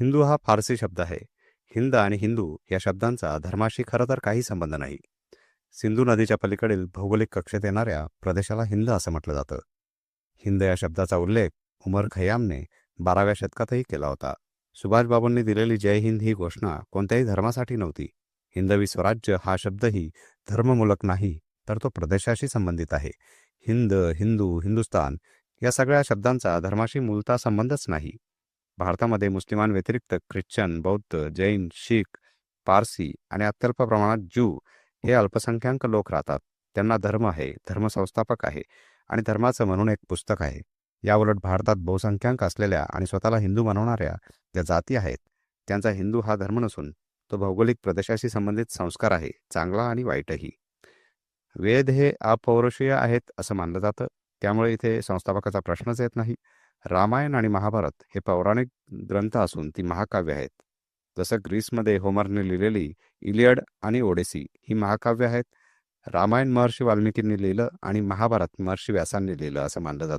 हिंदू हा फारसी शब्द आहे. हिंद आणि हिंदू या शब्दांचा धर्माशी खरं तर काही संबंध नाही. सिंधू नदीच्या पलीकडील भौगोलिक कक्षेत येणाऱ्या प्रदेशाला हिंद असं म्हटलं जातं. हिंद या शब्दाचा उल्लेख उमर खय्यामने 12व्या शतकातही केला होता. सुभाषबाबूंनी दिलेली जय हिंद ही घोषणा कोणत्याही धर्मासाठी नव्हती. हिंदवी स्वराज्य हा शब्दही धर्ममूलक नाही, तर तो प्रदेशाशी संबंधित आहे. हिंद, हिंदू, हिंदुस्तान या सगळ्या शब्दांचा धर्माशी मूलतः संबंधच नाही. भारतामध्ये मुस्लिमांव्यतिरिक्त ख्रिश्चन, बौद्ध, जैन, शीख, पारसी आणि अत्यल्प प्रमाणात ज्यू हे अल्पसंख्याक लोक राहतात. त्यांना धर्म आहे, धर्मसंस्थापक आहे आणि धर्माचं म्हणून एक पुस्तक आहे. याउलट भारतात बहुसंख्याक असलेल्या आणि स्वतःला हिंदू म्हणवणाऱ्या ज्या जाती आहेत, त्यांचा हिंदू हा धर्म नसून तो भौगोलिक प्रदेशाशी संबंधित संस्कार आहे, चांगला आणि वाईटही. वेद हे अपौरुषीय आहेत असं मानलं जातं, त्यामुळे इथे संस्थापकाचा प्रश्नच येत नाही. रामायण आणि महाभारत हे पौराणिक ग्रंथ असून ती महाकाव्य आहेत. जसं ग्रीसमध्ये होमरने लिहिलेली इलियड आणि ओडेसी ही महाकाव्य आहेत. रामायण महर्षी वाल्मिकींनी लिहिलं आणि महाभारत महर्षी व्यासांनी लिहिलं असं मानलं जातं.